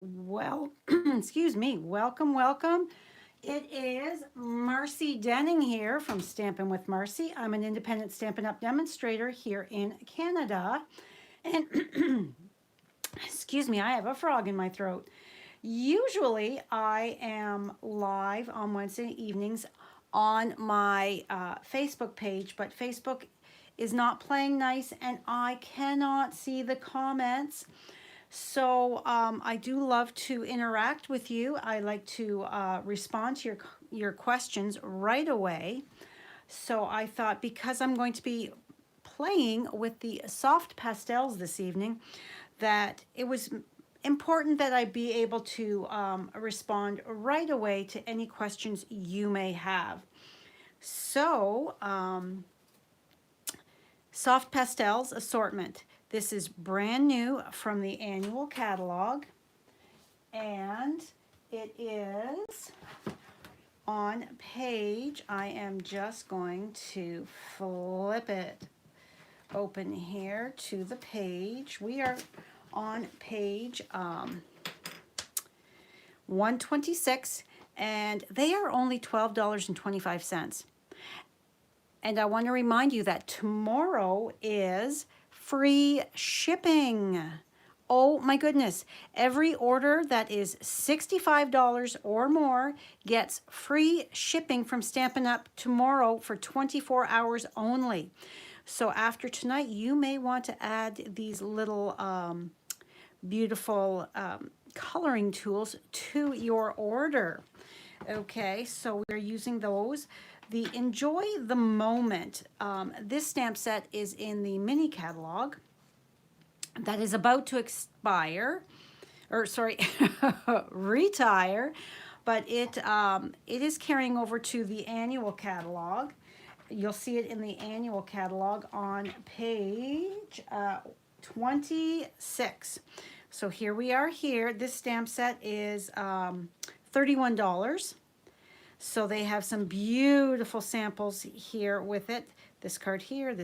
Well, excuse me. Welcome, welcome. It is Marcy Denning here from Stampin' with Marcy. I'm an independent Stampin' Up! Demonstrator here in Canada. And excuse me, I have a frog in my throat. Usually, I am live on Wednesday evenings on my Facebook page, but Facebook is not playing nice and I cannot see the comments. So I do love to interact with you. I like to respond to your questions right away. So I thought because I'm going to be playing with the soft pastels this evening, that it was important that I be able to respond right away to any questions you may have. So, soft pastels assortment. This is brand new from the annual catalog, and it is on page, I am just going to flip it open here to the page. We are on page 126, and they are only $12.25. And I want to remind you that tomorrow is free shipping. Oh my goodness. Every order that is $65 or more gets free shipping from Stampin' Up! Tomorrow for 24 hours only. So after tonight, you may want to add these little beautiful coloring tools to your order. Okay, so we're using those. The Enjoy the Moment. This stamp set is in the mini catalog that is about to expire, or sorry, retire, but it is carrying over to the annual catalog. You'll see it in the annual catalog on page 26. So here we are here. This stamp set is $31. So they have some beautiful samples here with it. This card here,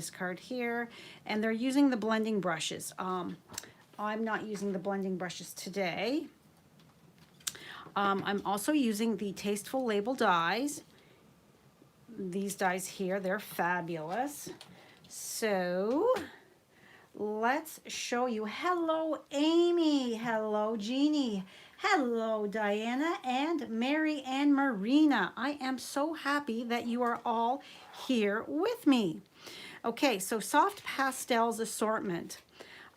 and they're using the blending brushes. I'm not using the blending brushes today. I'm also using the Tasteful Label dies. These dies here, they're fabulous. So let's show you. Hello, Amy. Hello, Jeannie. Hello, Diana and Mary and Marina. I am so happy that you are all here with me. Okay, so soft pastels assortment.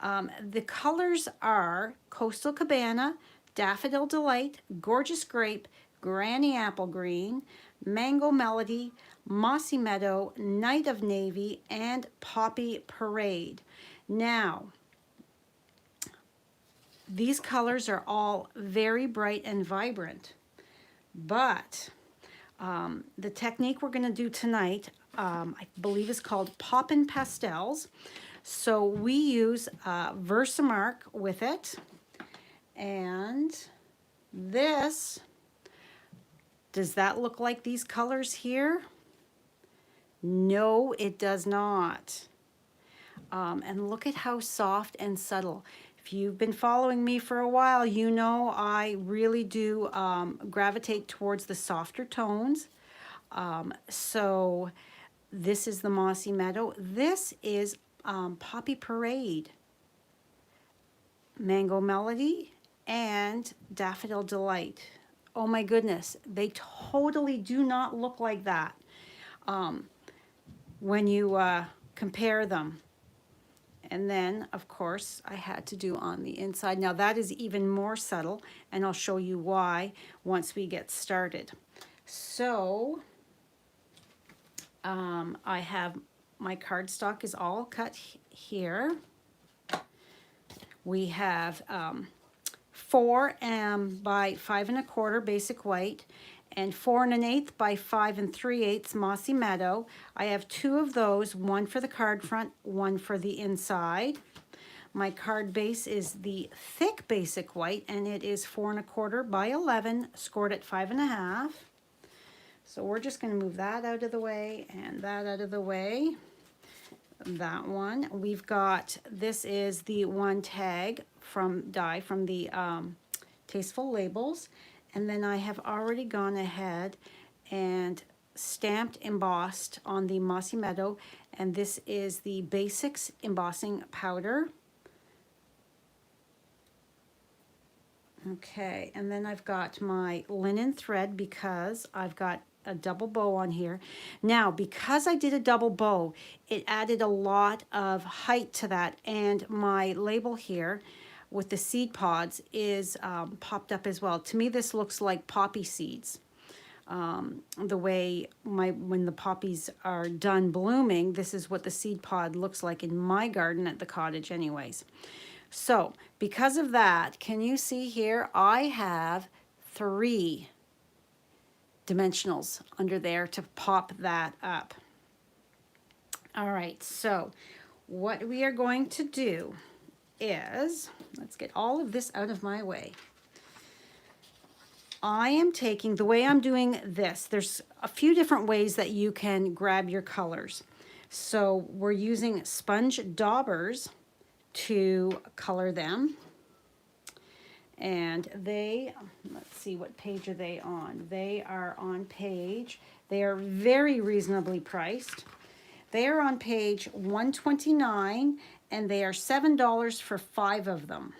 The colors are Coastal Cabana, Daffodil Delight, Gorgeous Grape, Granny Apple Green, Mango Melody, Mossy Meadow, Night of Navy, and Poppy Parade. Now, these colors are all very bright and vibrant, but the technique we're going to do tonight, I believe is called Poppin' Pastels. So we use Versamark with it, and this, does that look like these colors here? No, it does not. And look at how soft and subtle. If you've been following me for a while, you know I really do gravitate towards the softer tones. So this is the Mossy Meadow. This is Poppy Parade, Mango Melody, and Daffodil Delight. Oh my goodness, they totally do not look like that when you compare them. And then, of course, I had to do on the inside. Now that is even more subtle, and I'll show you why once we get started. So I have my cardstock is all cut here. We have 4 by 5 1/4 basic white, and 4 1/8 by 5 3/8 Mossy Meadow. I have 2 of those, one for the card front, one for the inside. My card base is the thick basic white, and it is 4 1/4 by 11, scored at 5 1/2. So we're just going to move that out of the way and that out of the way. That one. We've got, this is the one tag from die from the Tasteful Labels. And then I have already gone ahead and stamped, embossed on the Mossy Meadow. And this is the Basics embossing powder. Okay, and then I've got my linen thread because I've got a double bow on here. Now, because I did a double bow, it added a lot of height to that, and my label here with the seed pods is popped up as well. To me, this looks like poppy seeds. The way when the poppies are done blooming, this is what the seed pod looks like in my garden at the cottage anyways. So because of that, can you see here, I have 3 dimensionals under there to pop that up. All right, so what we are going to do is, let's get all of this out of my way. I am taking, the way I'm doing this, there's a few different ways that you can grab your colors. So we're using sponge daubers to color them. And they, let's see, what page are they on? They are on page, they are very reasonably priced. They are on page 129, and they are $7 for 5 of them.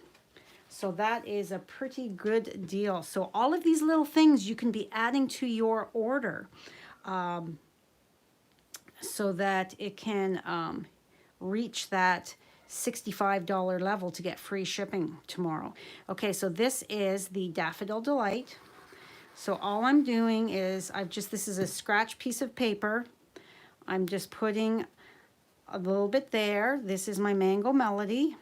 So that is a pretty good deal. So all of these little things you can be adding to your order so that it can reach that $65 level to get free shipping tomorrow. Okay, so this is the Daffodil Delight. So all I'm doing is this is a scratch piece of paper. I'm just putting a little bit there. This is my Mango Melody.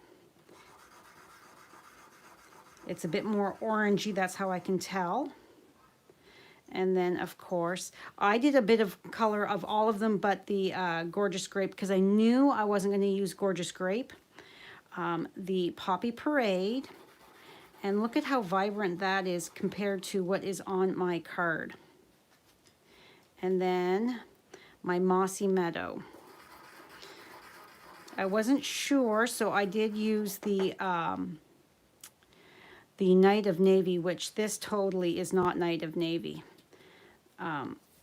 It's a bit more orangey, that's how I can tell. And then, of course, I did a bit of color of all of them but the Gorgeous Grape, because I knew I wasn't going to use Gorgeous Grape. The Poppy Parade. And look at how vibrant that is compared to what is on my card. And then my Mossy Meadow. I wasn't sure, so I did use the Night of Navy, which this totally is not Night of Navy.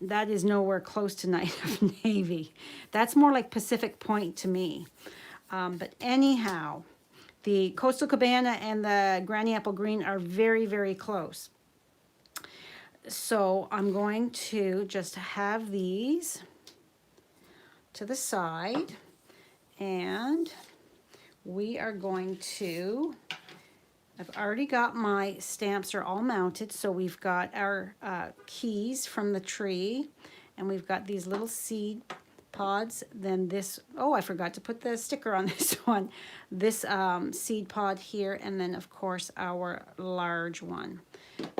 That is nowhere close to Night of Navy. That's more like Pacific Point to me. But anyhow, the Coastal Cabana and the Granny Apple Green are very, very close. So I'm going to just have these to the side, and we are going to, I've already got my stamps are all mounted. So we've got our keys from the tree, and we've got these little seed pods. Then this, oh, I forgot to put the sticker on this one. This seed pod here, and then of course our large one.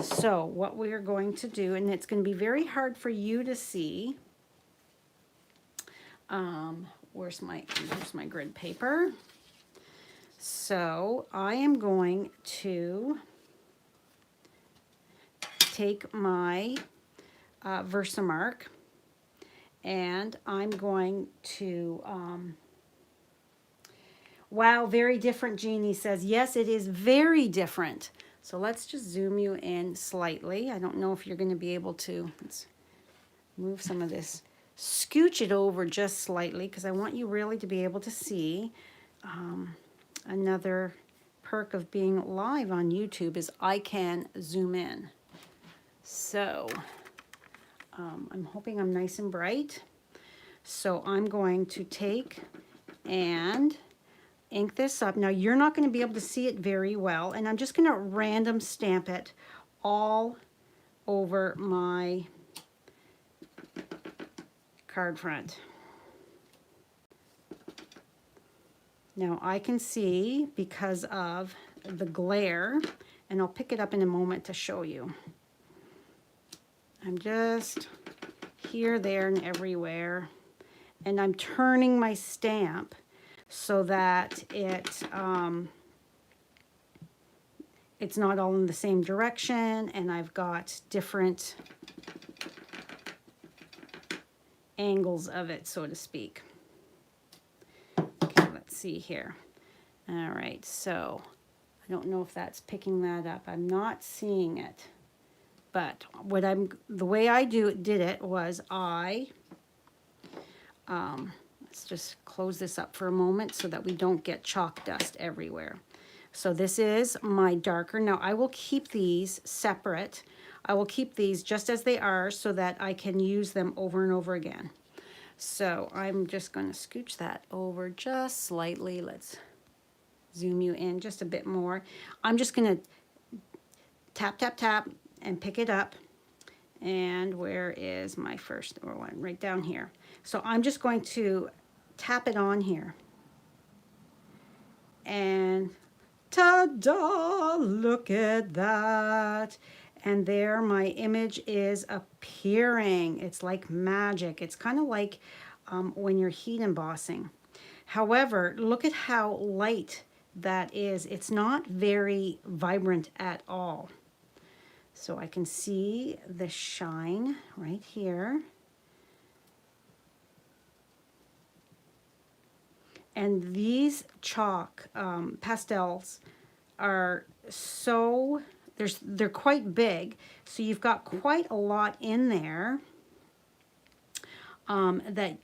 So what we are going to do, and it's going to be very hard for you to see. Where's my grid paper? So I am going to take my Versamark, and I'm going to, wow, very different, Jeannie says. Yes, it is very different. So let's just zoom you in slightly. I don't know if you're going to be able to, let's move some of this, scooch it over just slightly, because I want you really to be able to see. Another perk of being live on YouTube is I can zoom in. So I'm hoping I'm nice and bright. So I'm going to take and ink this up. Now you're not going to be able to see it very well, and I'm just going to random stamp it all over my card front. Now I can see, because of the glare, and I'll pick it up in a moment to show you. I'm just here, there, and everywhere. And I'm turning my stamp so that it's not all in the same direction, and I've got different angles of it, so to speak. Okay, let's see here. All right, so I don't know if that's picking that up. I'm not seeing it. But the way I did it was let's just close this up for a moment so that we don't get chalk dust everywhere. So this is my darker. Now I will keep these separate. I will keep these just as they are so that I can use them over and over again. So I'm just going to scooch that over just slightly. Let's zoom you in just a bit more. I'm just going to tap, tap, tap and pick it up. And where is my first one? Right down here. So I'm just going to tap it on here. And ta-da! Look at that. And there my image is appearing. It's like magic. It's kind of like when you're heat embossing. However, look at how light that is. It's not very vibrant at all. So I can see the shine right here. And these chalk pastels are so, they're quite big. So you've got quite a lot in there that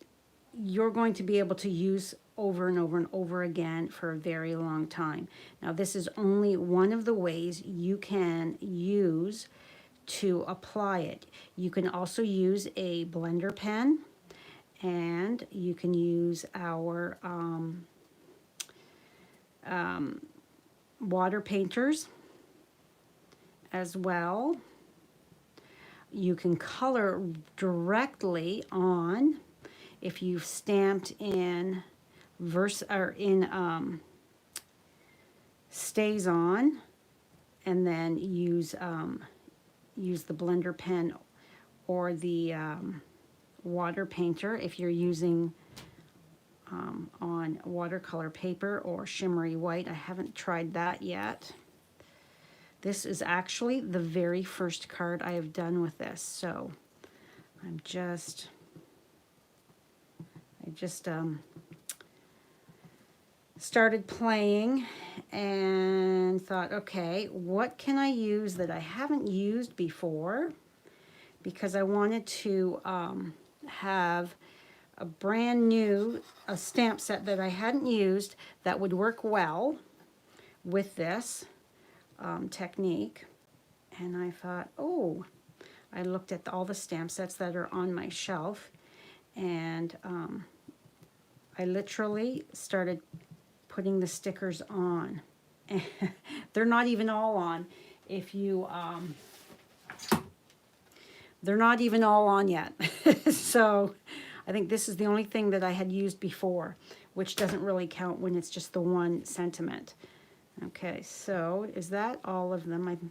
you're going to be able to use over and over and over again for a very long time. Now this is only one of the ways you can use to apply it. You can also use a blender pen, and you can use our water painters as well. You can color directly on if you've stamped in stays on, and then use the blender pen or the water painter if you're using on watercolor paper or shimmery white. I haven't tried that yet. This is actually the very first card I have done with this, so I just started playing and thought, okay, what can I use that I haven't used before? Because I wanted to have a brand new stamp set that I hadn't used that would work well with this technique. And I thought, oh, I looked at all the stamp sets that are on my shelf, and I literally started putting the stickers on. They're not even all on. If you, they're not even all on yet. So I think this is the only thing that I had used before, which doesn't really count when it's just the one sentiment. Okay, so is that all of them? I'm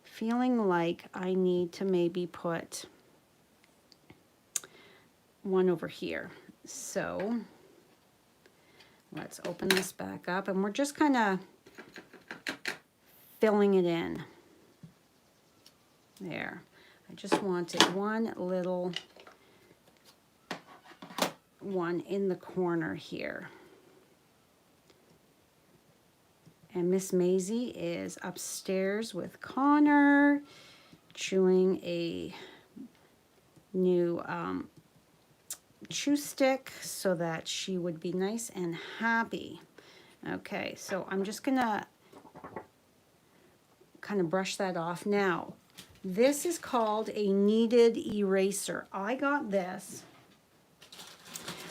feeling like I need to maybe put one over here. So let's open this back up, and we're just kind of filling it in. There. I just wanted one little one in the corner here. And Miss Maisie is upstairs with Connor, chewing a new chew stick so that she would be nice and happy. Okay, so I'm just gonna kind of brush that off. Now, this is called a kneaded eraser. I got this.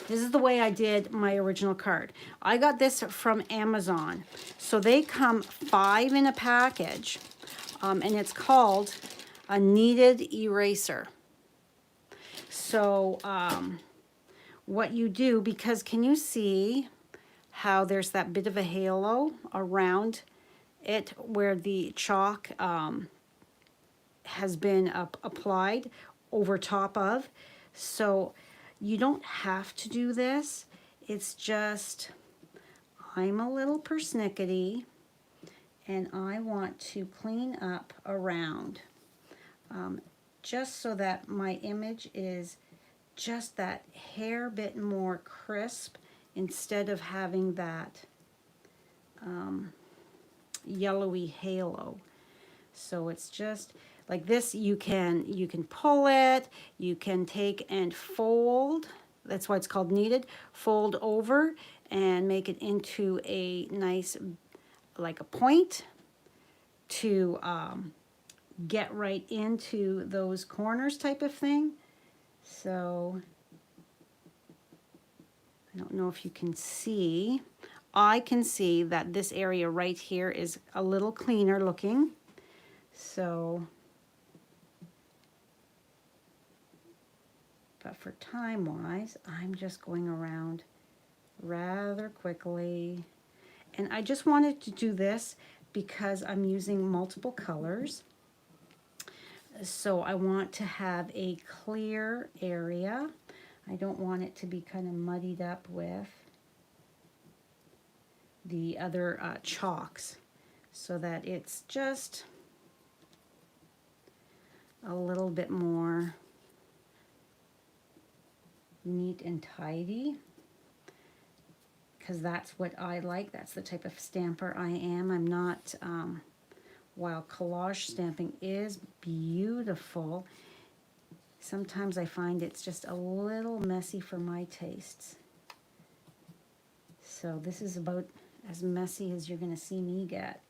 This is the way I did my original card. I got this from Amazon. So they come 5 in a package, and it's called a kneaded eraser. So what you do, because can you see how there's that bit of a halo around it where the chalk has been applied over top of? So you don't have to do this. It's just, I'm a little persnickety and I want to clean up around just so that my image is just that hair bit more crisp instead of having that yellowy halo. So it's just like this. You can pull it, you can take and fold. That's why it's called kneaded. Fold over and make it into a nice, like a point to get right into those corners type of thing. So I don't know if you can see. I can see that this area right here is a little cleaner looking. So, but for time-wise, I'm just going around rather quickly. And I just wanted to do this because I'm using multiple colors. So I want to have a clear area. I don't want it to be kind of muddied up with the other chalks, so that it's just a little bit more neat and tidy, because that's what I like. That's the type of stamper I am. I'm not, while collage stamping is beautiful, sometimes I find it's just a little messy for my tastes. So this is about as messy as you're going to see me get.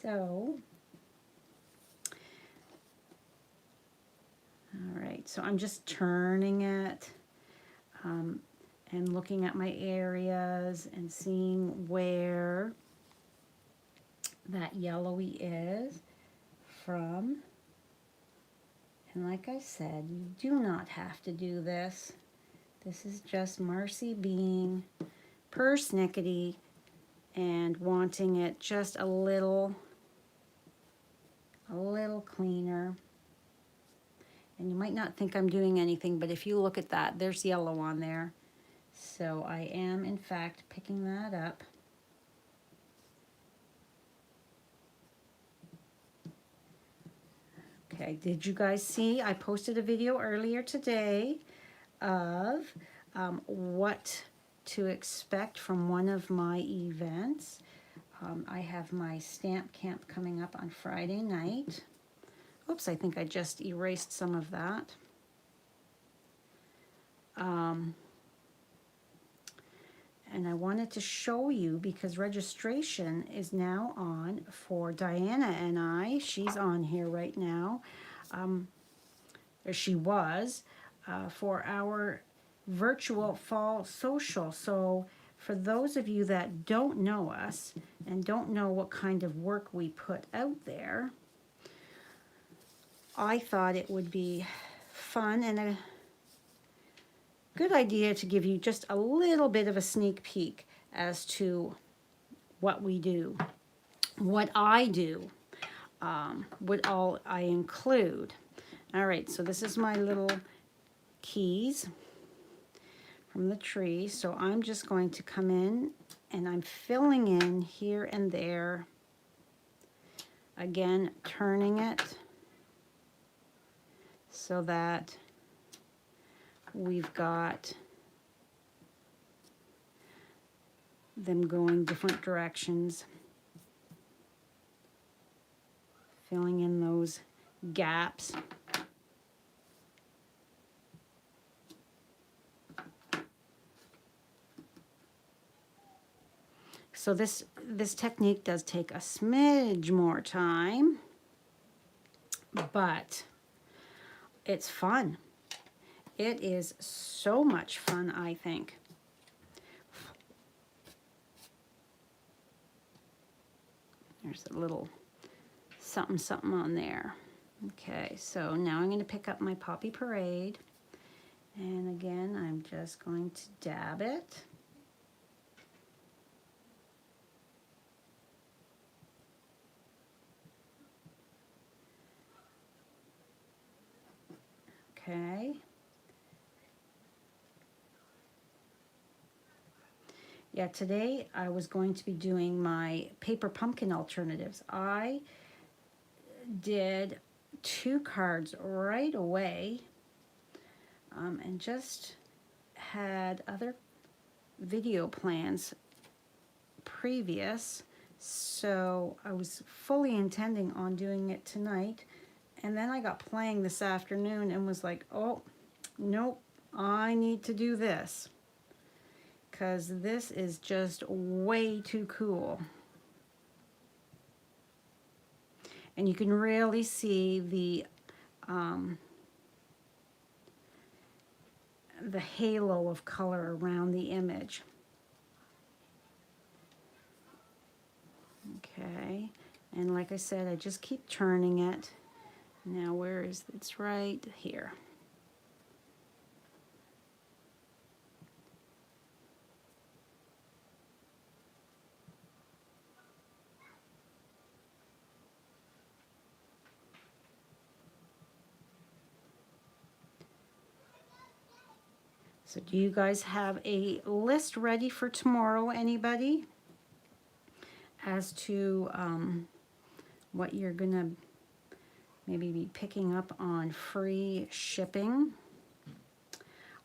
So, all right, so I'm just turning it and looking at my areas and seeing where that yellowy is from. And like I said, you do not have to do this. This is just Marcy being persnickety and wanting it just a little cleaner. And you might not think I'm doing anything, but if you look at that, there's yellow on there. So I am, in fact, picking that up. Okay, did you guys see? I posted a video earlier today of what to expect from one of my events. I have my stamp camp coming up on Friday night. Oops, I think I just erased some of that. And I wanted to show you because registration is now on for Diana and I. She's on here right now. Or she was, for our virtual fall social. So for those of you that don't know us and don't know what kind of work we put out there, I thought it would be fun and a good idea to give you just a little bit of a sneak peek as to what we do, what I do, what all I include. All right, so this is my little keys from the tree. So I'm just going to come in and I'm filling in here and there. Again, turning it so that we've got them going different directions. Filling in those gaps. So this technique does take a smidge more time, but it's fun. It is so much fun, I think. There's a little something something on there. Okay, so now I'm going to pick up my Poppy Parade. And again, I'm just going to dab it. Okay. Yeah, today I was going to be doing my paper pumpkin alternatives. I did 2 cards right away and just had other video plans previous, so I was fully intending on doing it tonight, and then I got playing this afternoon and was like, oh, nope, I need to do this, because this is just way too cool. And you can really see the halo of color around the image. Okay, and like I said, I just keep turning it. Now where is it? It's right here. So do you guys have a list ready for tomorrow, anybody? As to what you're gonna maybe be picking up on free shipping.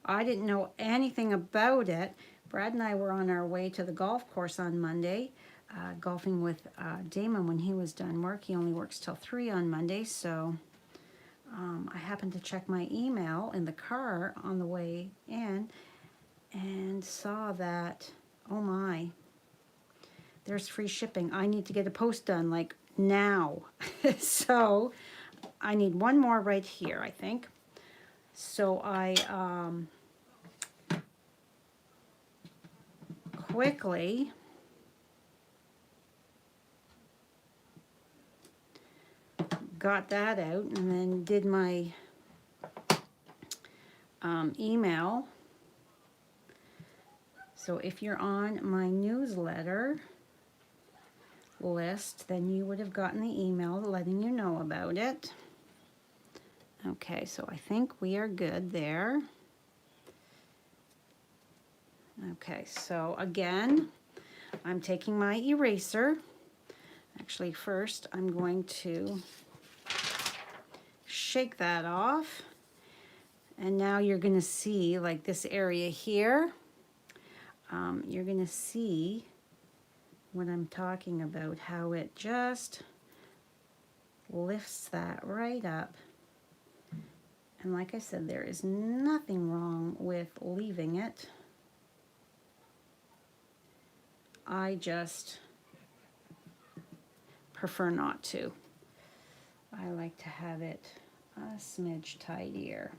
I didn't know anything about it. Brad and I were on our way to the golf course on Monday, golfing with Damon when he was done work. He only works till 3 on Monday, so I happened to check my email in the car on the way in and saw that, oh my, there's free shipping. I need to get a post done like now. So I need one more right here, I think. So I quickly got that out and then did my email. So if you're on my newsletter list, then you would have gotten the email letting you know about it. Okay, so I think we are good there. Okay, so again, I'm taking my eraser. Actually, first I'm going to shake that off. And now you're going to see, like this area here, you're going to see what I'm talking about, how it just lifts that right up. And like I said, there is nothing wrong with leaving it. I just prefer not to. I like to have it a smidge tidier.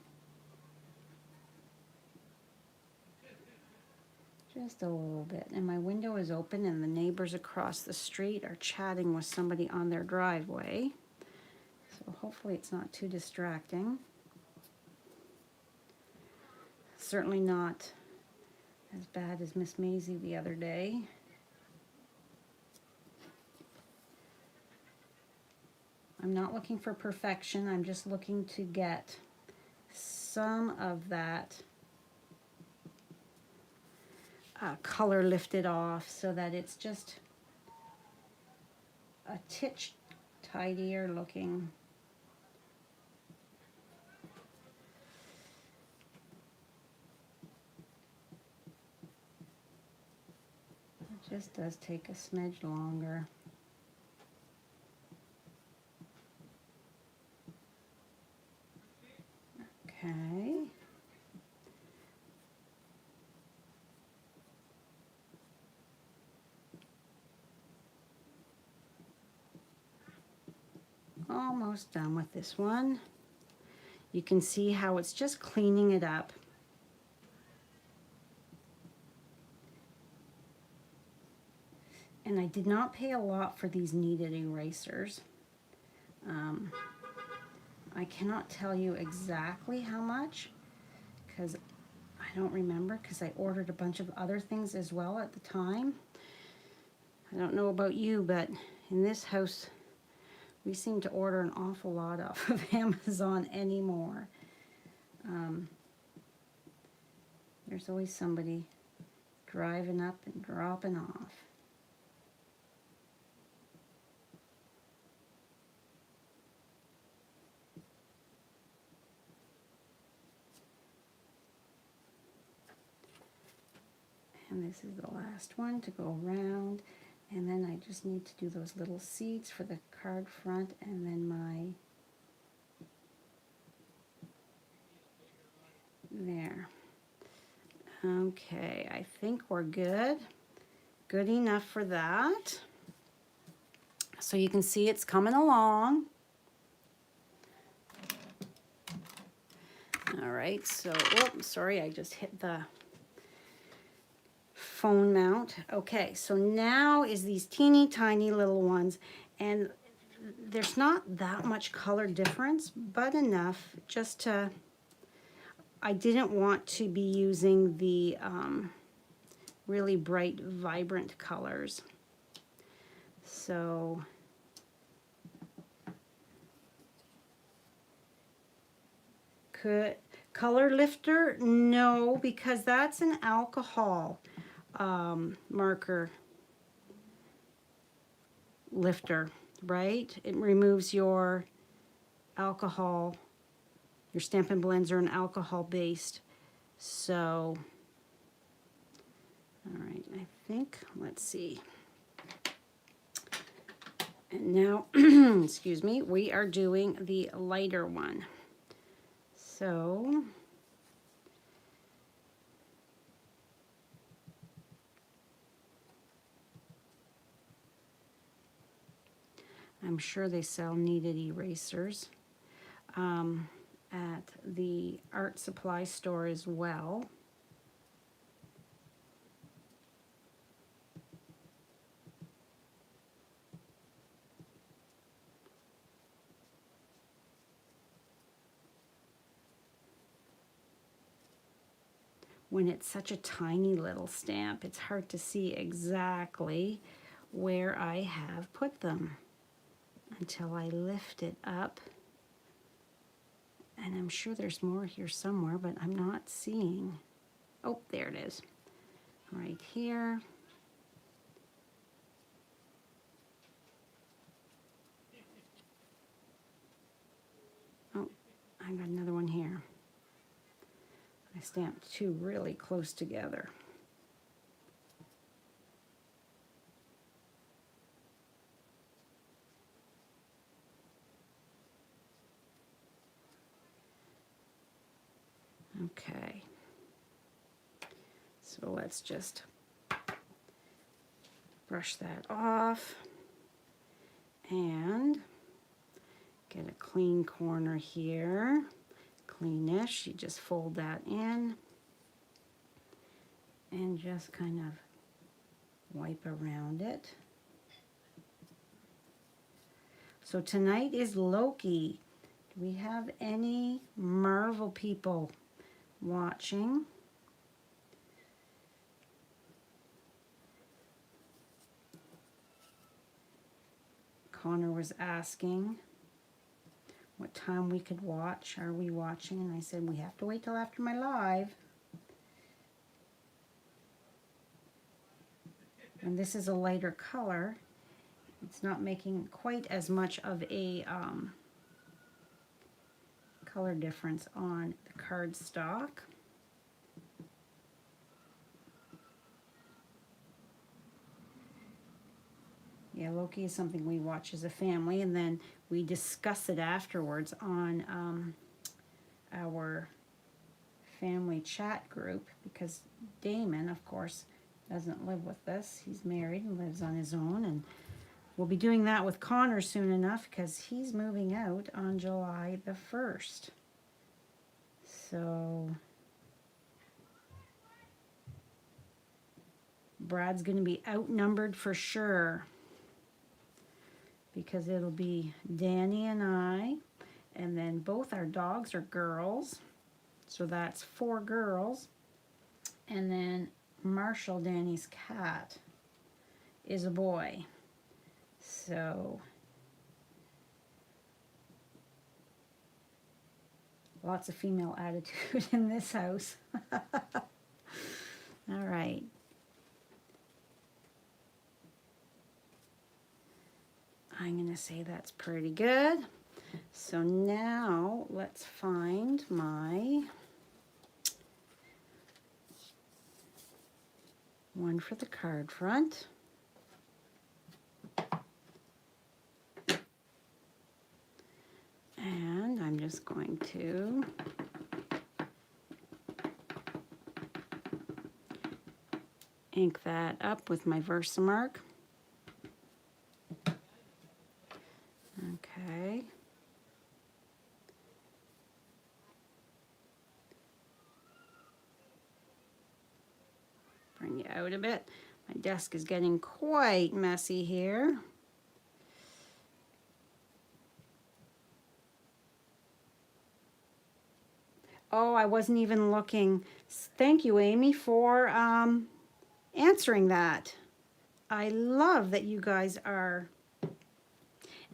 Just a little bit. And my window is open and the neighbors across the street are chatting with somebody on their driveway. So hopefully it's not too distracting. Certainly not as bad as Miss Maisie the other day. I'm not looking for perfection. I'm just looking to get some of that color lifted off so that it's just a titch tidier looking. It just does take a smidge longer. Okay. Almost done with this one. You can see how it's just cleaning it up. And I did not pay a lot for these kneaded erasers. I cannot tell you exactly how much because I don't remember, because I ordered a bunch of other things as well at the time. I don't know about you, but in this house we seem to order an awful lot off of Amazon anymore. There's always somebody driving up and dropping off. And this is the last one to go around. And then I just need to do those little seeds for the card front, and then my, there. Okay, I think we're good. Good enough for that. So you can see it's coming along. All right, so, oops, sorry, I just hit the phone mount. Okay, so now is these teeny tiny little ones, and there's not that much color difference, but enough just to, I didn't want to be using the really bright, vibrant colors. So color lifter? No, because that's an alcohol marker lifter, right? It removes your alcohol. Your Stampin' blends are an alcohol based. So, all right, I think, let's see. And now, excuse me, we are doing the lighter one. So, I'm sure they sell kneaded erasers at the art supply store as well. When it's such a tiny little stamp, it's hard to see exactly where I have put them until I lift it up. And I'm sure there's more here somewhere, but I'm not seeing. Oh, there it is. Right here. Oh, I got another one here. I stamped two really close together. Okay. So let's just brush that off and get a clean corner here. Cleanish. You just fold that in and just kind of wipe around it. So tonight is Loki. Do we have any Marvel people watching? Connor was asking what time we could watch. Are we watching? And I said, we have to wait till after my live. And this is a lighter color. It's not making quite as much of a color difference on the cardstock. Yeah, Loki is something we watch as a family, and then we discuss it afterwards on our family chat group, because Damon, of course, doesn't live with us. He's married and lives on his own, and we'll be doing that with Connor soon enough because he's moving out on July the 1st. So Brad's going to be outnumbered for sure, because it'll be Danny and I, and then both our dogs are girls, so that's 4 girls, and then Marshall, Danny's cat, is a boy. So lots of female attitude in this house. All right. I'm going to say that's pretty good. So now let's find my one for the card front. And I'm just going to ink that up with my Versamark. Okay. Bring you out a bit. My desk is getting quite messy here. Oh, I wasn't even looking. Thank you, Amy, for answering that. I love that you guys are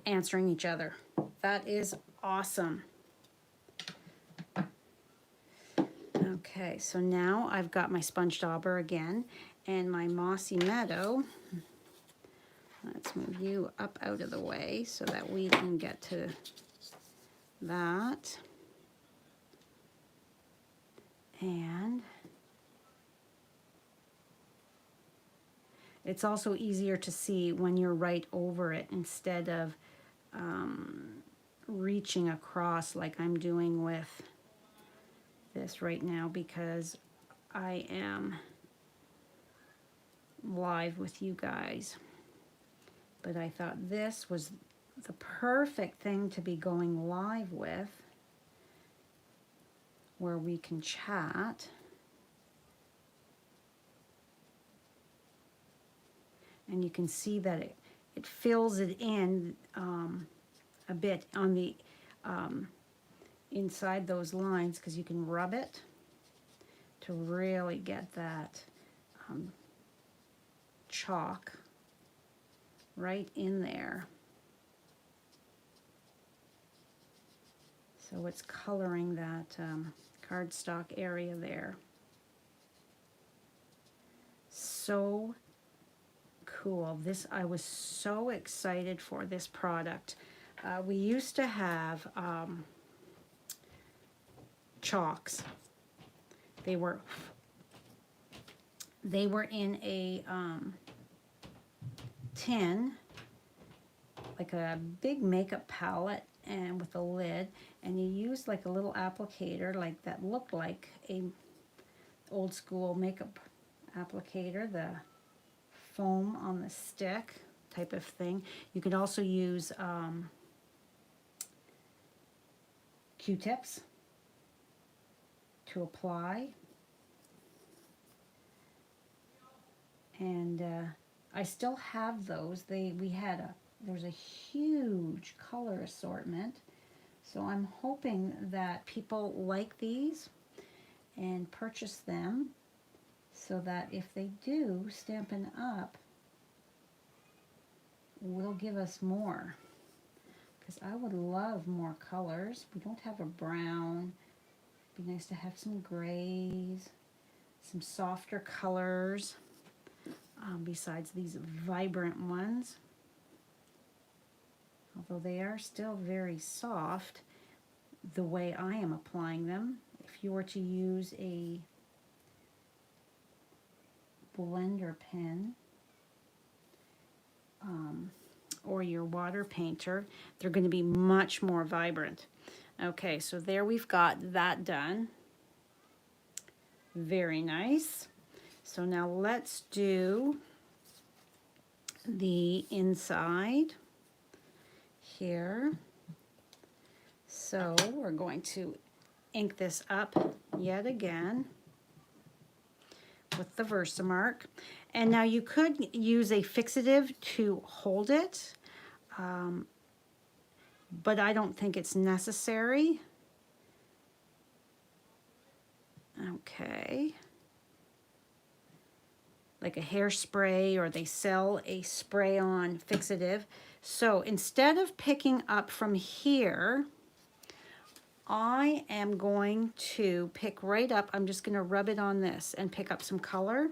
answering each other. That is awesome. Okay, so now I've got my sponge dauber again and my mossy meadow. Let's move you up out of the way so that we can get to that. And it's also easier to see when you're right over it instead of reaching across like I'm doing with this right now, because I am live with you guys. But I thought this was the perfect thing to be going live with, where we can chat. And you can see that it fills it in a bit on the inside those lines, because you can rub it to really get that chalk right in there. So it's coloring that cardstock area there. So cool. This, I was so excited for this product. We used to have chalks. They were in a tin, like a big makeup palette, and with a lid, and you used like a little applicator like that looked like a old school makeup applicator, the foam on the stick type of thing. You could also use Q-tips to apply. And I still have those. There's a huge color assortment. So I'm hoping that people like these and purchase them, so that if they do, Stampin' Up! Will give us more. Because I would love more colors. We don't have a brown. It'd be nice to have some grays, some softer colors, besides these vibrant ones. Although they are still very soft the way I am applying them. If you were to use a blender pen or your water painter, they're going to be much more vibrant. Okay, so there we've got that done. Very nice. So now let's do the inside here. So we're going to ink this up yet again with the Versamark. And now you could use a fixative to hold it, but I don't think it's necessary. Okay. Like a hairspray, or they sell a spray-on fixative. So instead of picking up from here, I am going to pick right up. I'm just going to rub it on this and pick up some color.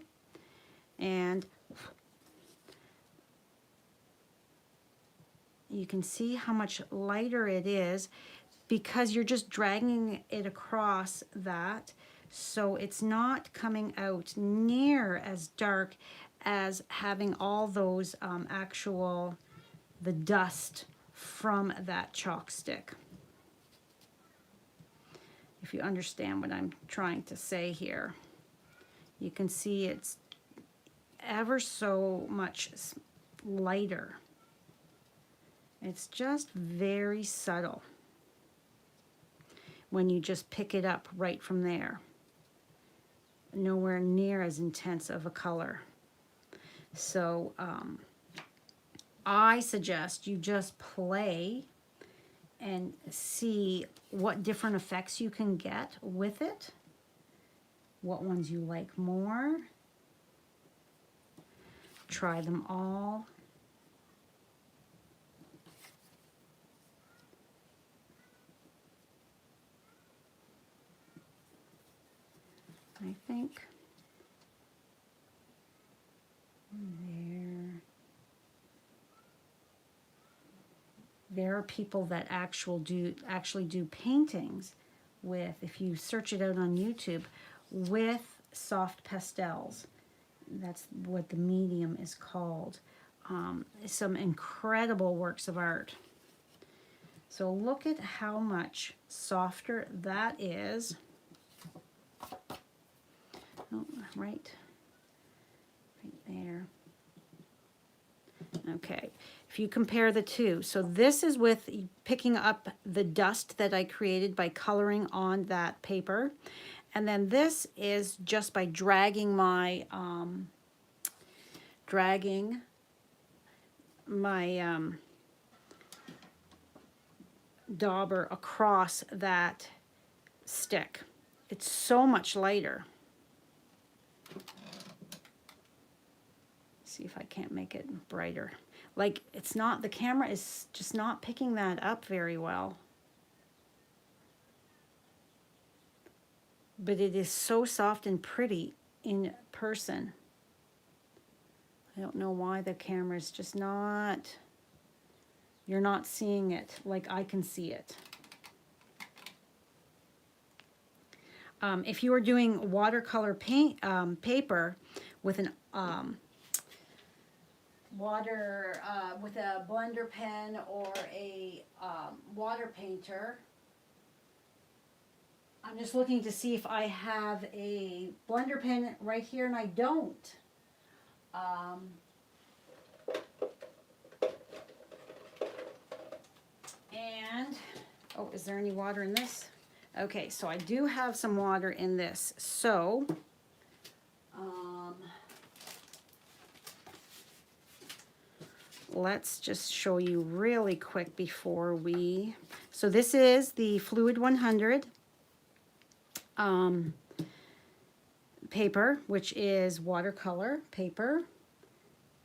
And you can see how much lighter it is because you're just dragging it across that. So it's not coming out near as dark as having all those the dust from that chalk stick. If you understand what I'm trying to say here, you can see it's ever so much lighter. It's just very subtle when you just pick it up right from there. Nowhere near as intense of a color. So I suggest you just play and see what different effects you can get with it, what ones you like more. Try them all. I think there are people that actually do paintings with, if you search it out on YouTube, with soft pastels. That's what the medium is called. Some incredible works of art. So look at how much softer that is. Oh, right there. Okay, if you compare the two, so this is with picking up the dust that I created by coloring on that paper, and then this is just by dragging my dauber across that stick. It's so much lighter. See if I can't make it brighter. Like, it's not, the camera is just not picking that up very well. But it is so soft and pretty in person. I don't know why the camera is just not, you're not seeing it like I can see it. If you are doing watercolor paint paper with an with a blender pen or a water painter, I'm just looking to see if I have a blender pen right here, and I don't. And, oh, is there any water in this? Okay, so I do have some water in this. So, let's just show you really quick before we, so this is the Fluid 100 paper, which is watercolor paper.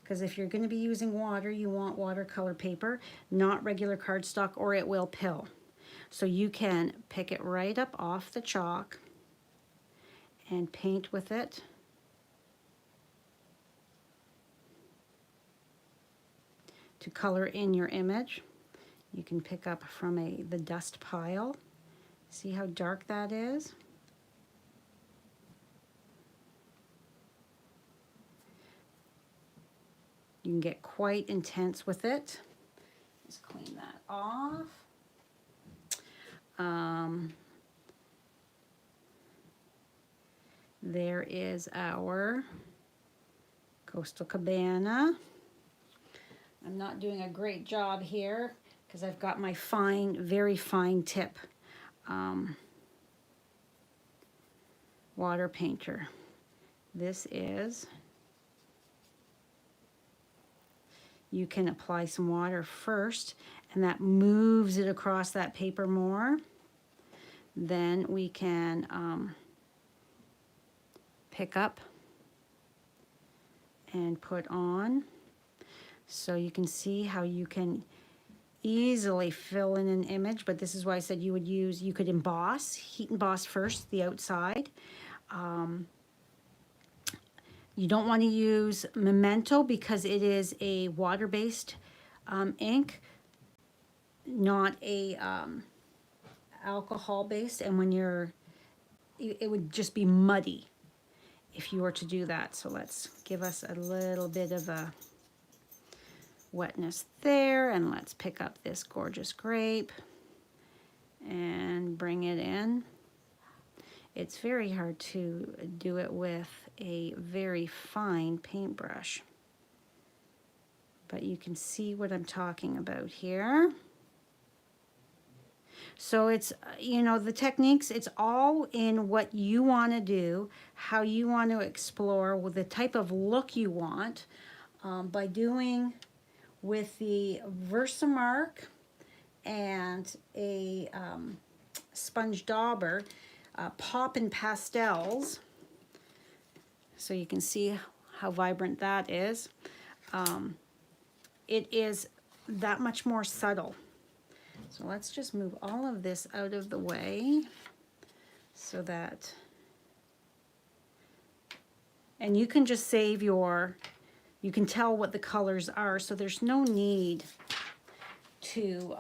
Because if you're going to be using water, you want watercolor paper, not regular cardstock, or it will pill. So you can pick it right up off the chalk and paint with it. To color in your image. You can pick up from the dust pile. See how dark that is? You can get quite intense with it. Just clean that off. There is our Coastal Cabana. I'm not doing a great job here because I've got my fine, very fine tip water painter. This is, you can apply some water first, and that moves it across that paper more. Then we can pick up and put on. So you can see how you can easily fill in an image, but this is why I said you would use, you could emboss, heat emboss first the outside. You don't want to use Memento because it is a water-based ink, not a alcohol-based, and when you're it would just be muddy if you were to do that. So let's give us a little bit of a wetness there, and let's pick up this gorgeous grape and bring it in. It's very hard to do it with a very fine paintbrush, but you can see what I'm talking about here. So it's, you know, the techniques, it's all in what you want to do, how you want to explore, with the type of look you want. By doing with the Versamark and a sponge dauber, pop and pastels, so you can see how vibrant that is. It is that much more subtle. So let's just move all of this out of the way so that, and you can just save your, you can tell what the colors are, so there's no need to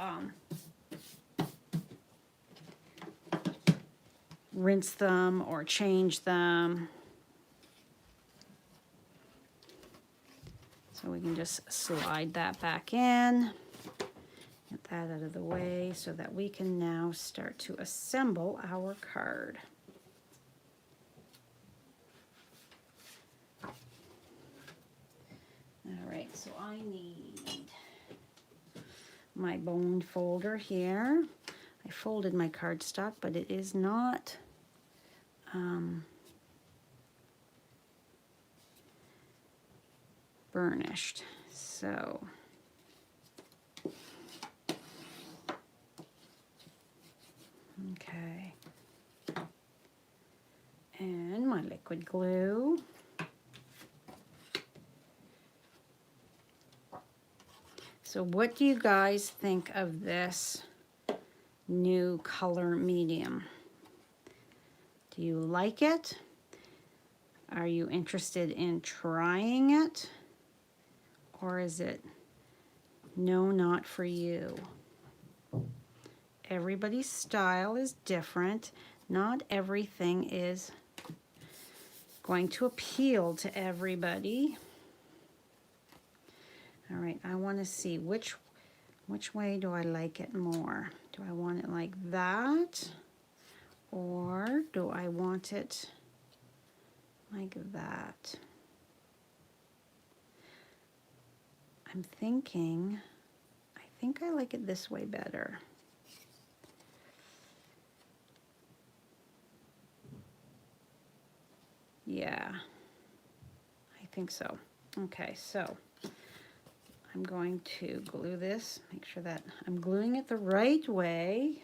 rinse them or change them. So we can just slide that back in. Get that out of the way so that we can now start to assemble our card. All right, so I need my bone folder here. I folded my cardstock, but it is not burnished. So okay, and my liquid glue. So what do you guys think of this new color medium? Do you like it? Are you interested in trying it? Or is it no, not for you? Everybody's style is different. Not everything is going to appeal to everybody. All right, I want to see which way do I like it more? Do I want it like that? Or do I want it like that? I'm thinking, I think I like it this way better. Yeah, I think so. Okay, so I'm going to glue this, make sure that I'm gluing it the right way.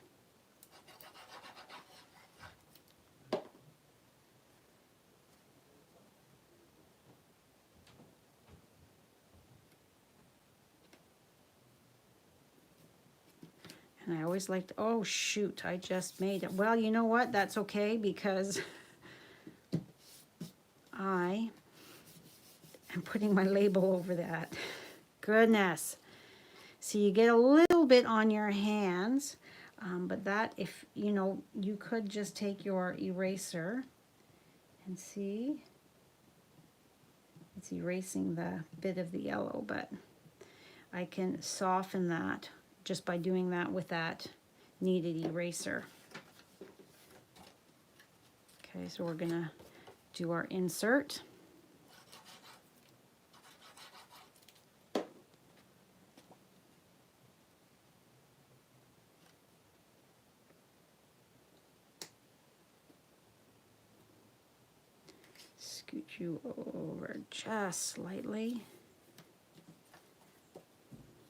And I always like to, oh shoot, I just made it. Well, you know what? That's okay, because I am putting my label over that. Goodness. So you get a little bit on your hands, but that, if, you know, you could just take your eraser and see. It's erasing the bit of the yellow, but I can soften that just by doing that with that kneaded eraser. Okay, so we're gonna do our insert. Scoot you over just slightly.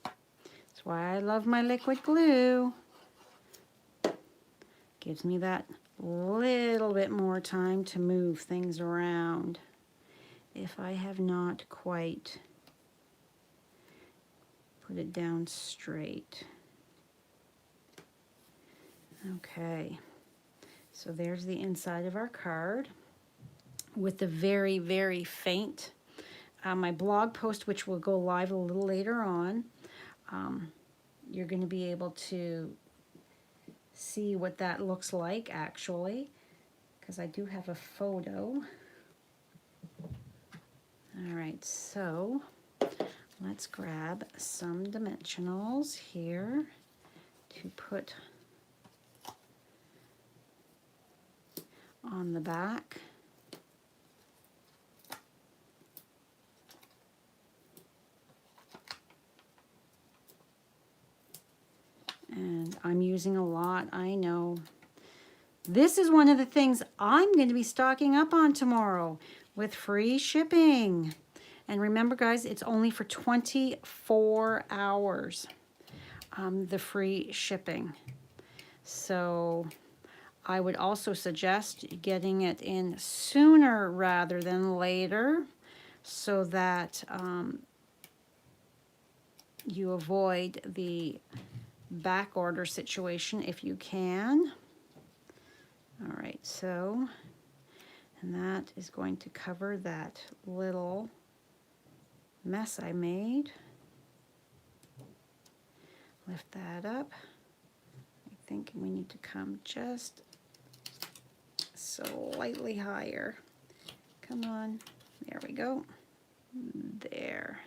That's why I love my liquid glue. Gives me that little bit more time to move things around if I have not quite put it down straight. Okay, so there's the inside of our card with the very, very faint. My blog post, which will go live a little later on, you're going to be able to see what that looks like actually, because I do have a photo. All right, so let's grab some dimensionals here to put on the back. And I'm using a lot, I know. This is one of the things I'm going to be stocking up on tomorrow with free shipping. And remember, guys, it's only for 24 hours, the free shipping. So I would also suggest getting it in sooner rather than later so that you avoid the back order situation if you can. All right, so, and that is going to cover that little mess I made. Lift that up. I think we need to come just slightly higher. Come on, there we go. There.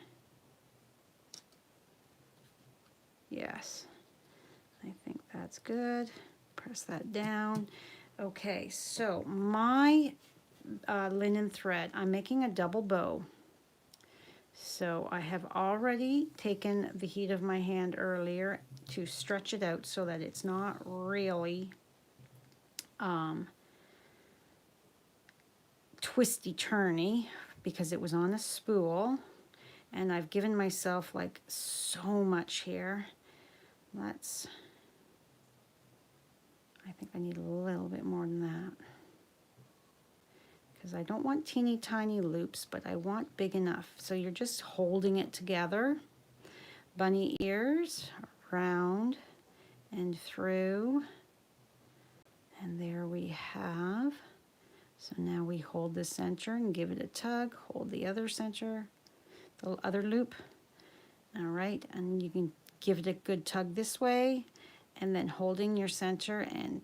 Yes, I think that's good. Press that down. Okay, so my linen thread, I'm making a double bow. So I have already taken the heat of my hand earlier to stretch it out so that it's not really twisty-turny, because it was on a spool. And I've given myself like so much here. I think I need a little bit more than that, because I don't want teeny tiny loops, but I want big enough. So you're just holding it together. Bunny ears, around and through. And there we have. So now we hold the center and give it a tug. Hold the other center, the other loop. All right, and you can give it a good tug this way, and then holding your center and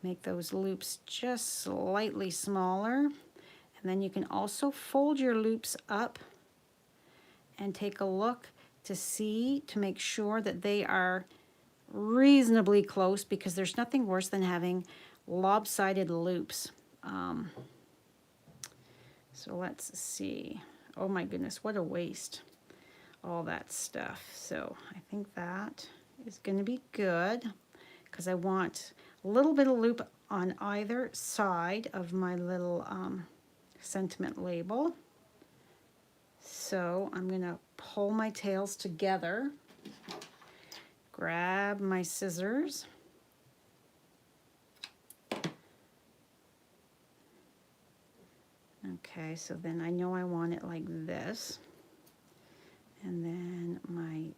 make those loops just slightly smaller. And then you can also fold your loops up and take a look to make sure that they are reasonably close, because there's nothing worse than having lopsided loops. So let's see. Oh my goodness, what a waste. All that stuff. So I think that is going to be good, because I want a little bit of loop on either side of my little sentiment label. So I'm going to pull my tails together, grab my scissors, okay, so then I know I want it like this. And then my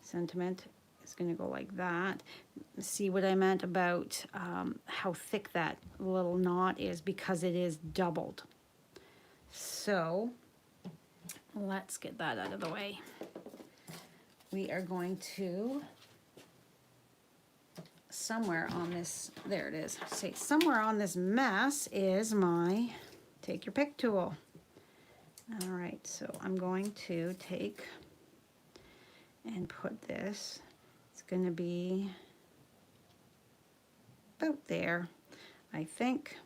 sentiment is going to go like that. See what I meant about how thick that little knot is, because it is doubled. So let's get that out of the way. We are going to, somewhere on this, there it is. See, somewhere on this mess is my take your pick tool. All right, so I'm going to take and put this, it's going to be about there, I think.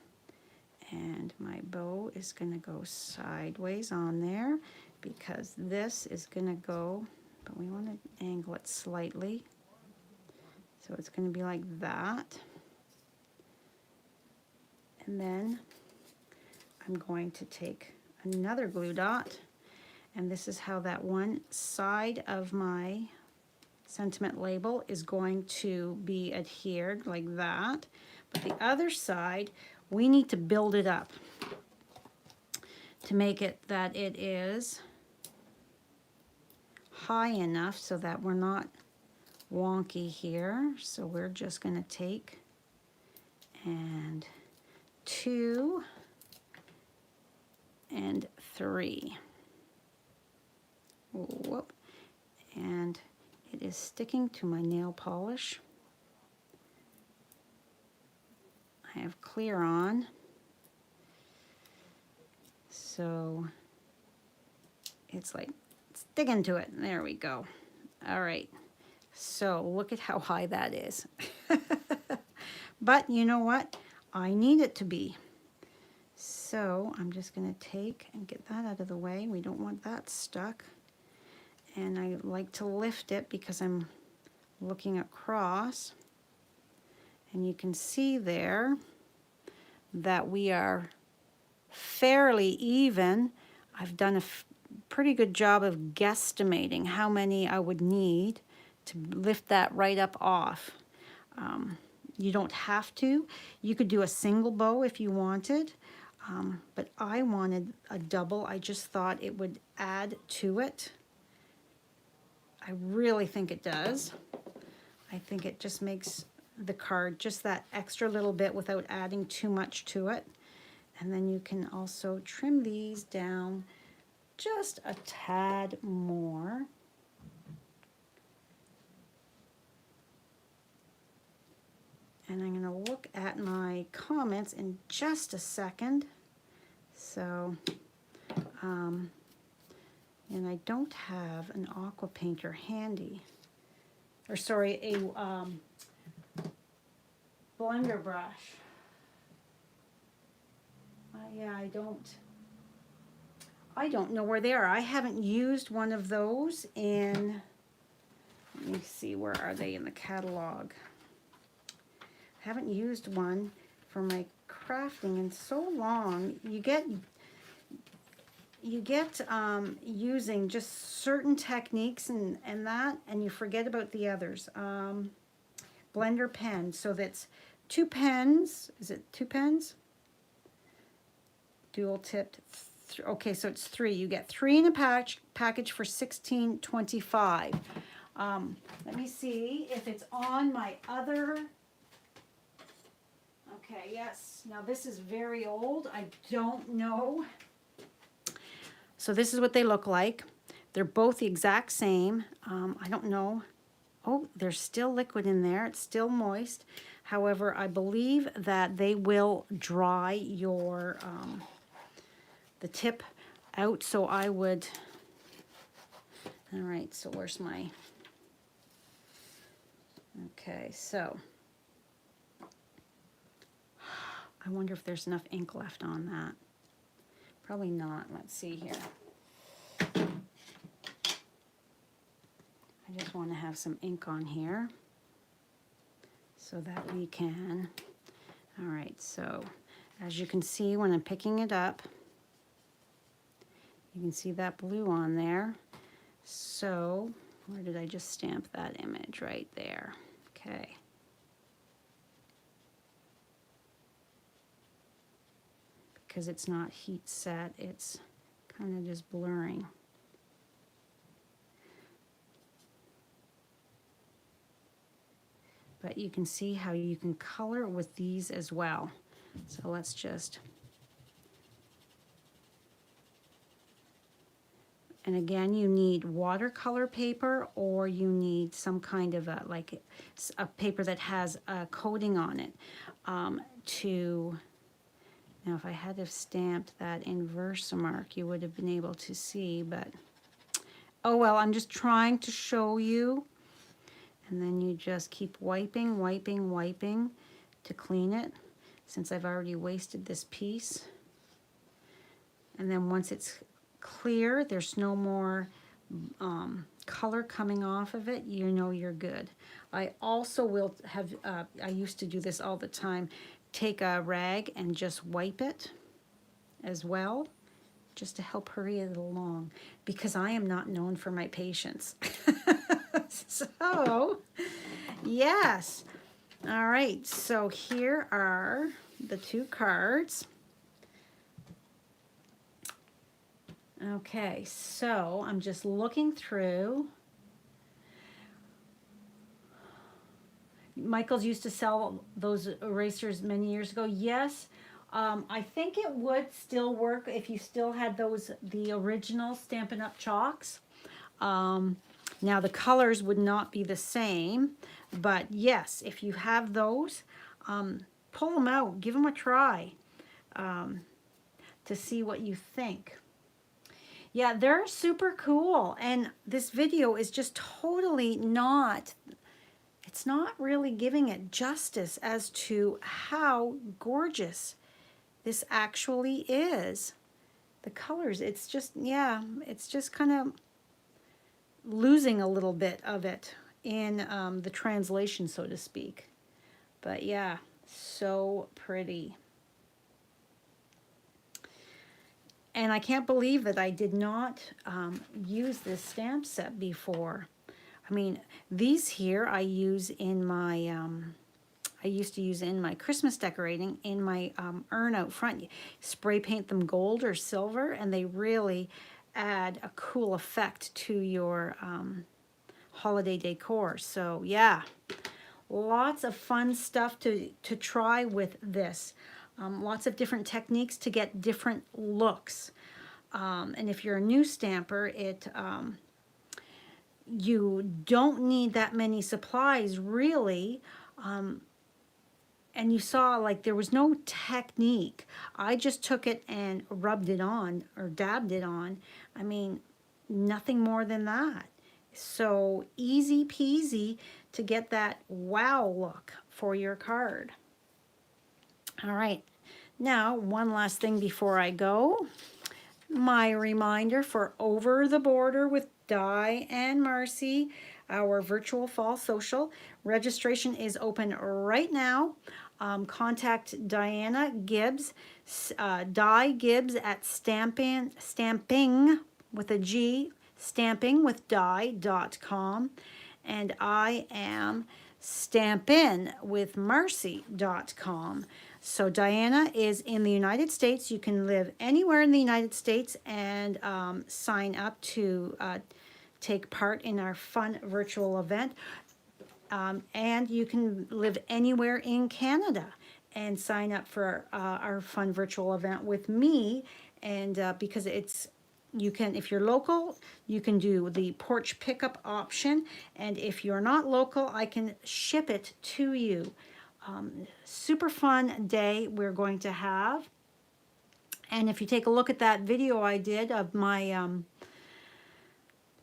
And my bow is going to go sideways on there, because this is going to go, but we want to angle it slightly. So it's going to be like that. And then I'm going to take another glue dot, and this is how that one side of my sentiment label is going to be adhered, like that. But the other side, we need to build it up to make it that it is high enough so that we're not wonky here. So we're just going to take and 2 and 3. Whoop. And it is sticking to my nail polish. I have clear on. So it's like sticking to it. There we go. All right. So look at how high that is. But you know what? I need it to be. So I'm just going to take and get that out of the way. We don't want that stuck. And I like to lift it because I'm looking across. And you can see there that we are fairly even. I've done a pretty good job of guesstimating how many I would need to lift that right up off. You don't have to. You could do a single bow if you wanted, but I wanted a double. I just thought it would add to it. I really think it does. I think it just makes the card just that extra little bit without adding too much to it. And then you can also trim these down just a tad more. And I'm going to look at my comments in just a second. So, and I don't have an aqua painter handy. Or sorry, a blender brush. Yeah, I don't know where they are. I haven't used one of those in, let me see, where are they in the catalog? I haven't used one for my crafting in so long. You get using just certain techniques and that, and you forget about the others. Blender pen, so that's 2 pens. Is it 2 pens? Dual tipped. Okay, so it's 3. You get 3 in a package for $16.25. Let me see if it's on my other. Okay, yes. Now this is very old. I don't know. So this is what they look like. They're both the exact same. I don't know. Oh, there's still liquid in there. It's still moist. However, I believe that they will dry your the tip out. So I would. All right. So where's my? Okay. So I wonder if there's enough ink left on that. Probably not. Let's see here. I just want to have some ink on here so that we can. All right, so as you can see when I'm picking it up, you can see that blue on there. So where did I just stamp that image? Right there. Okay. Because it's not heat set, it's kind of just blurring. But you can see how you can color with these as well. So let's just, and again, you need watercolor paper, or you need some kind of a, like a paper that has a coating on it to, now if I had have stamped that in Versamark, you would have been able to see, but oh well, I'm just trying to show you. And then you just keep wiping, wiping, wiping to clean it, since I've already wasted this piece. And then once it's clear, there's no more color coming off of it, you know you're good. I also will have, I used to do this all the time, take a rag and just wipe it as well, just to help hurry it along, because I am not known for my patience. So, yes. All right, so here are the 2 cards. Okay, so I'm just looking through. Michael's used to sell those erasers many years ago. Yes, I think it would still work if you still had those, the original Stampin' Up! Chalks. Now the colors would not be the same, but yes, if you have those, pull them out, give them a try, to see what you think. Yeah, they're super cool. And this video is just totally not, it's not really giving it justice as to how gorgeous this actually is. The colors, it's just, yeah, it's just kind of losing a little bit of it in the translation, so to speak. But yeah, so pretty. And I can't believe that I did not use this stamp set before. I mean, these here I use in my, I used to use in my Christmas decorating in my urn out front. Spray paint them gold or silver, and they really add a cool effect to your holiday decor. So yeah, lots of fun stuff to try with this. Lots of different techniques to get different looks. And if you're a new stamper, you don't need that many supplies really. And you saw like there was no technique. I just took it and rubbed it on or dabbed it on. I mean, nothing more than that. So easy peasy to get that wow look for your card. All right, now one last thing before I go. My reminder for Over the Border with Di and Marcy, our virtual fall social. Registration is open right now. Contact Diana Gibbs, Di Gibbs at Stamping with a G, stampingwithdi.com. And I am stampinwithmarcy.com. So Diana is in the United States. You can live anywhere in the United States and sign up to take part in our fun virtual event. And you can live anywhere in Canada and sign up for our fun virtual event with me. And because you can, if you're local, you can do the porch pickup option. And if you're not local, I can ship it to you. Super fun day we're going to have. And if you take a look at that video I did of my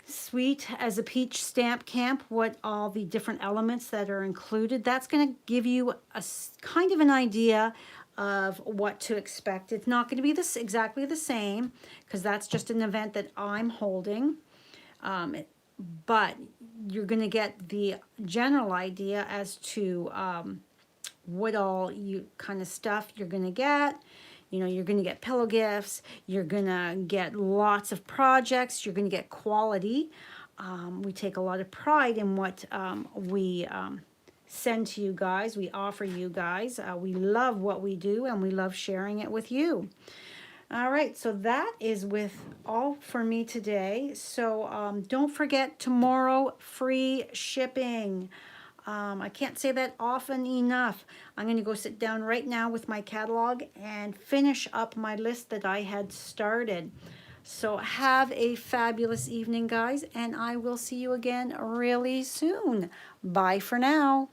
Sweet as a Peach stamp camp, what all the different elements that are included, that's going to give you a kind of an idea of what to expect. It's not going to be exactly the same because that's just an event that I'm holding. But you're going to get the general idea as to what all kind of stuff you're going to get. You know, you're going to get pillow gifts. You're going to get lots of projects. You're going to get quality. We take a lot of pride in what we send to you guys. We offer you guys. We love what we do, and we love sharing it with you. All right, so that is all for me today. So don't forget, tomorrow, free shipping. I can't say that often enough. I'm going to go sit down right now with my catalog and finish up my list that I had started. So have a fabulous evening, guys, and I will see you again really soon. Bye for now.